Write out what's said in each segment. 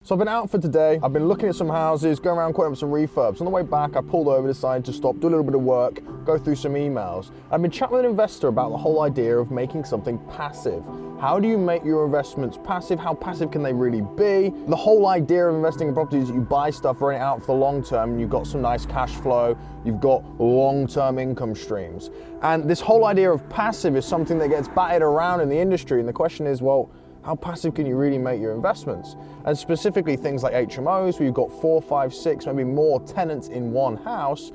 So I've been out for today. I've been looking at some houses, going around quoting up some refurbs. On the way back, I pulled over, decided to stop, do a little bit of work, go through some emails. I've been chatting with an investor about the whole idea of making something passive. How do you make your investments passive? How passive can they really be? The whole idea of investing in properties is that you buy stuff, rent it out for the long term, and you've got some nice cash flow, you've got long-term income streams. And this whole idea of passive is something that gets batted around in the industry, and the question is, well, how passive can you really make your investments? And specifically things like HMOs, where you've got 4, 5, 6, maybe more tenants in one house,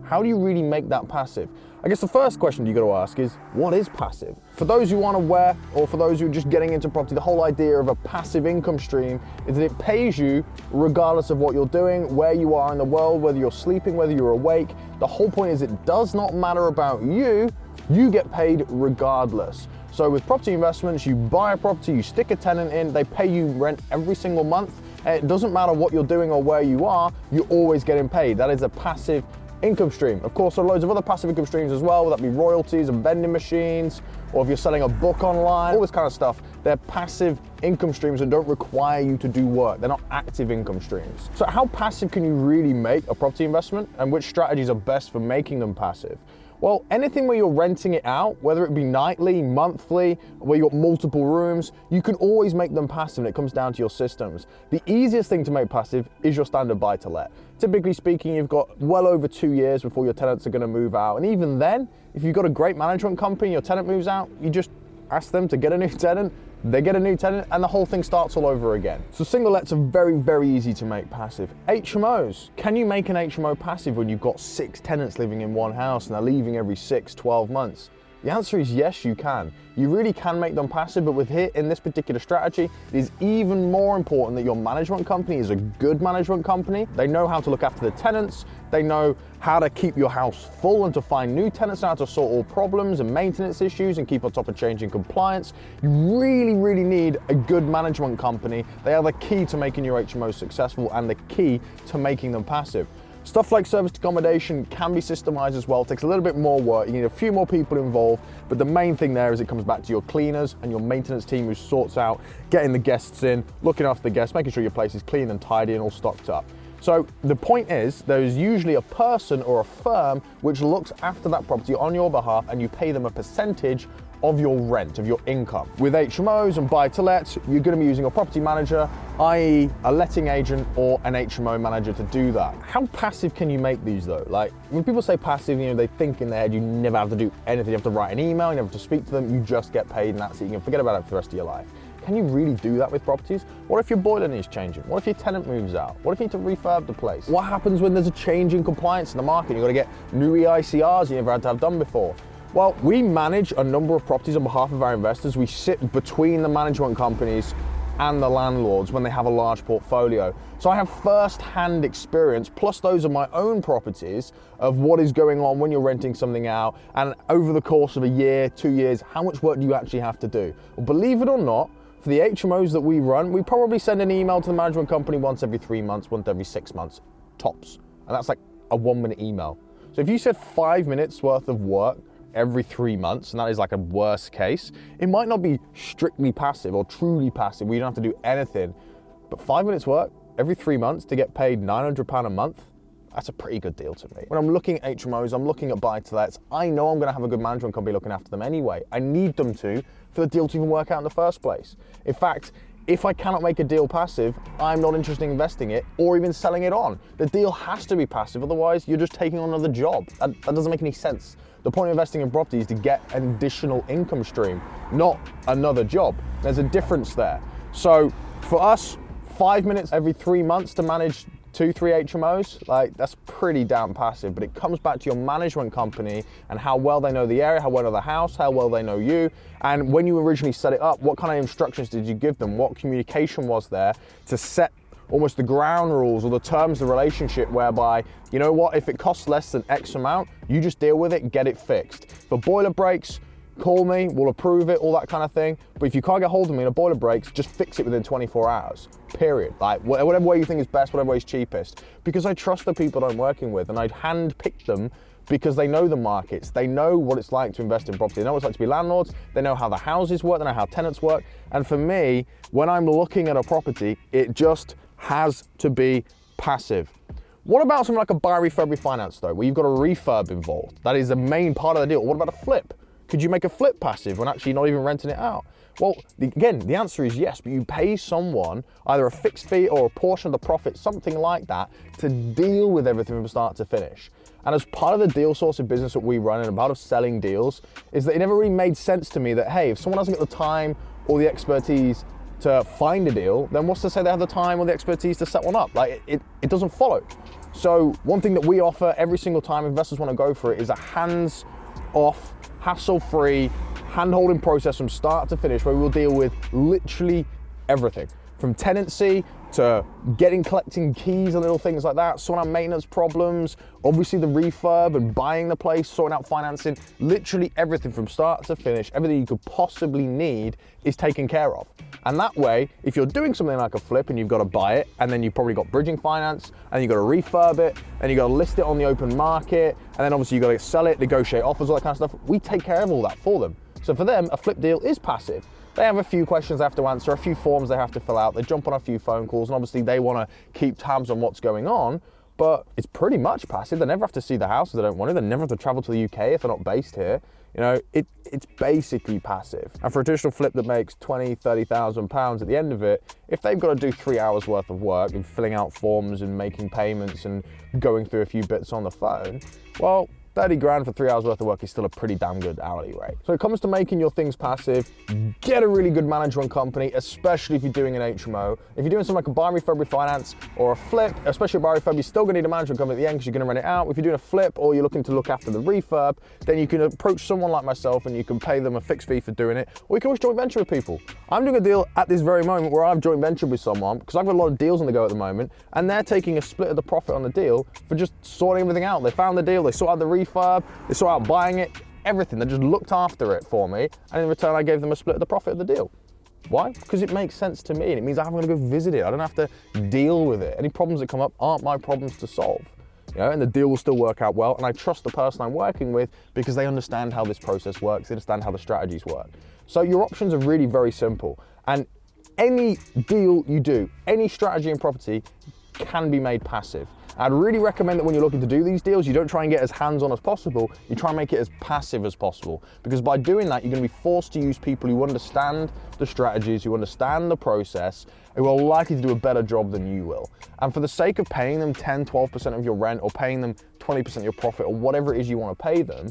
how do you really make that passive? I guess the first question you got to ask is, what is passive? For those who aren't aware, or for those who are just getting into property, the whole idea of a passive income stream is that it pays you regardless of what you're doing, where you are in the world, whether you're sleeping, whether you're awake. The whole point is it does not matter about you get paid regardless. So with property investments, you buy a property, you stick a tenant in, they pay you rent every single month. And it doesn't matter what you're doing or where you are, you're always getting paid. That is a passive income stream. Of course, there are loads of other passive income streams as well, whether that be royalties and vending machines, or if you're selling a book online, all this kind of stuff. They're passive income streams that don't require you to do work. They're not active income streams. So how passive can you really make a property investment, and which strategies are best for making them passive? Well, anything where you're renting it out, whether it be nightly, monthly, where you've got multiple rooms, you can always make them passive, and it comes down to your systems. The easiest thing to make passive is your standard buy-to-let. Typically speaking, you've got well over 2 years before your tenants are going to move out. And even then, if you've got a great management company, your tenant moves out, you just ask them to get a new tenant, they get a new tenant, and the whole thing starts all over again. So single lets are very, very easy to make passive. HMOs, can you make an HMO passive when you've got 6 tenants living in one house and they're leaving every 6, 12 months? The answer is yes, you can. You really can make them passive, but with here in this particular strategy, it is even more important that your management company is a good management company. They know how to look after the tenants. They know how to keep your house full and to find new tenants, and how to sort all problems and maintenance issues and keep on top of changing compliance. You really, really need a good management company. They are the key to making your HMOs successful and the key to making them passive. Stuff like serviced accommodation can be systemized as well. It takes a little bit more work. You need a few more people involved, but the main thing there is it comes back to your cleaners and your maintenance team who sorts out getting the guests in, looking after the guests, making sure your place is clean and tidy and all stocked up. So the point is, there is usually a person or a firm which looks after that property on your behalf, and you pay them a percentage of your rent, of your income. With HMOs and buy-to-lets, you're going to be using a property manager, i.e. a letting agent or an HMO manager to do that. How passive can you make these though? Like, when people say passive, they think in their head you never have to do anything. You have to write an email, you never have to speak to them, you just get paid and that's it. You can forget about it for the rest of your life. Can you really do that with properties? What if your boiler needs changing? What if your tenant moves out? What if you need to refurb the place? What happens when there's a change in compliance in the market? You've got to get new EICRs you never had to have done before. Well, we manage a number of properties on behalf of our investors. We sit between the management companies and the landlords when they have a large portfolio. So I have first-hand experience, plus those are my own properties, of what is going on when you're renting something out, and over the course of a year, 2 years, how much work do you actually have to do? Well, believe it or not, for the HMOs that we run, we probably send an email to the management company once every 3 months, once every 6 months, tops. And that's like a 1-minute email. So if you said 5 minutes worth of work every 3 months, and that is like a worst case, it might not be strictly passive or truly passive where you don't have to do anything, but 5 minutes work every 3 months to get paid £900 a month, that's a pretty good deal to me. When I'm looking at HMOs, I'm looking at buy-to-lets, I know I'm gonna have a good management company looking after them anyway. I need them to for the deal to even work out in the first place. In fact, if I cannot make a deal passive, I'm not interested in investing it or even selling it on. The deal has to be passive, otherwise you're just taking on another job. That doesn't make any sense. The point of investing in property is to get an additional income stream, not another job. There's a difference there. So for us, 5 minutes every 3 months to manage 2, 3 HMOs, like that's pretty damn passive, but it comes back to your management company and how well they know the area, how well they know the house, how well they know you. And when you originally set it up, what kind of instructions did you give them? What communication was there to set almost the ground rules or the terms of the relationship whereby, you know what, if it costs less than X amount, you just deal with it and get it fixed. For boiler breaks, call me, we'll approve it, all that kind of thing. But if you can't get hold of me and a boiler breaks, just fix it within 24 hours, period. Like whatever way you think is best, whatever way is cheapest. Because I trust the people I'm working with and I'd handpick them because they know the markets, they know what it's like to invest in property, they know what it's like to be landlords, they know how the houses work, they know how tenants work. And for me, when I'm looking at a property, it just has to be passive. What about something like a buy, refurb, refinance though, where you've got a refurb involved? That is the main part of the deal. What about a flip? Could you make a flip passive when actually not even renting it out? Well, again, the answer is yes, but you pay someone either a fixed fee or a portion of the profit, something like that, to deal with everything from start to finish. And as part of the deal sourcing business that we run and a part of selling deals, is that it never really made sense to me that, hey, if someone hasn't got the time or the expertise to find a deal, then what's to say they have the time or the expertise to set one up? Like, it doesn't follow. So one thing that we offer every single time investors want to go for it is a hands-off, hassle-free, hand-holding process from start to finish, where we will deal with literally everything, from tenancy to collecting keys and little things like that, sorting out maintenance problems, obviously the refurb and buying the place, sorting out financing, literally everything from start to finish, everything you could possibly need is taken care of. And that way, if you're doing something like a flip and you've got to buy it, and then you've probably got bridging finance, and you've got to refurb it, and you've got to list it on the open market, and then obviously you've got to sell it, negotiate offers, all that kind of stuff, we take care of all that for them. So for them, a flip deal is passive. They have a few questions they have to answer, a few forms they have to fill out, they jump on a few phone calls, and obviously they want to keep tabs on what's going on, but it's pretty much passive. They never have to see the house if they don't want to, they never have to travel to the UK if they're not based here. You know, it's basically passive. And for a traditional flip that makes £20,000, £30,000 at the end of it, if they've got to do 3 hours worth of work and filling out forms and making payments and going through a few bits on the phone, well, 30 grand for 3 hours worth of work is still a pretty damn good hourly rate. So it comes to making your things passive, get a really good management company, especially if you're doing an HMO. If you're doing something like a buy, refurb, refinance, or a flip, especially a buy, refurb, you're still gonna need a management company at the end because you're gonna rent it out. If you're doing a flip or you're looking to look after the refurb, then you can approach someone like myself and you can pay them a fixed fee for doing it, or you can always joint venture with people. I'm doing a deal at this very moment where I've joint ventured with someone because I've got a lot of deals on the go at the moment, and they're taking a split of the profit on the deal for just sorting everything out. They found the deal, they sorted out the refurb, they sorted out buying it, everything. They just looked after it for me, and in return I gave them a split of the profit of the deal. Why? Because it makes sense to me, and it means I'm gonna go visit it. I don't have to deal with it. Any problems that come up aren't my problems to solve. You know, and the deal will still work out well, and I trust the person I'm working with because they understand how this process works, they understand how the strategies work. So your options are really very simple, and any deal you do, any strategy in property can be made passive. I'd really recommend that when you're looking to do these deals, you don't try and get as hands-on as possible, you try and make it as passive as possible. Because by doing that, you're gonna be forced to use people who understand the strategies, who understand the process, who are likely to do a better job than you will. And for the sake of paying them 10, 12% of your rent, or paying them 20% of your profit, or whatever it is you wanna pay them,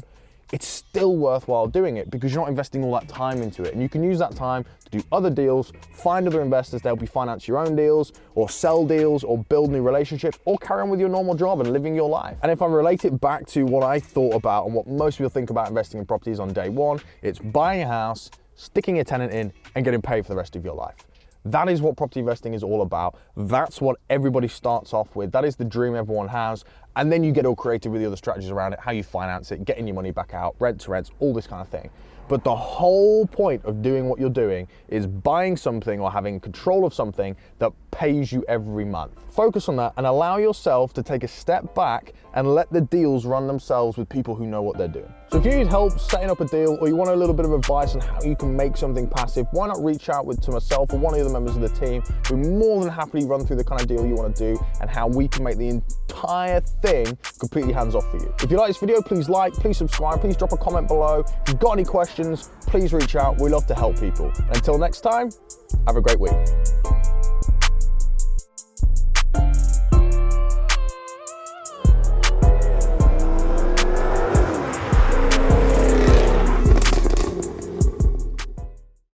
it's still worthwhile doing it because you're not investing all that time into it. And you can use that time to do other deals, find other investors to help you finance your own deals, or sell deals, or build new relationships, or carry on with your normal job and living your life. And if I relate it back to what I thought about and what most people think about investing in properties on day one, it's buying a house, sticking a tenant in, and getting paid for the rest of your life. That is what property investing is all about. That's what everybody starts off with. That is the dream everyone has. And then you get all creative with the other strategies around it, how you finance it, getting your money back out, rent to rents, all this kind of thing. But the whole point of doing what you're doing is buying something or having control of something that pays you every month. Focus on that and allow yourself to take a step back and let the deals run themselves with people who know what they're doing. So if you need help setting up a deal, or you want a little bit of advice on how you can make something passive, why not reach out to myself or one of the other members of the team. We're more than happily run through the kind of deal you want to do and how we can make the entire thing completely hands-off for you. If you like this video, please like, please subscribe, please drop a comment below. If you've got any questions, please reach out. We love to help people. And until next time, have a great week.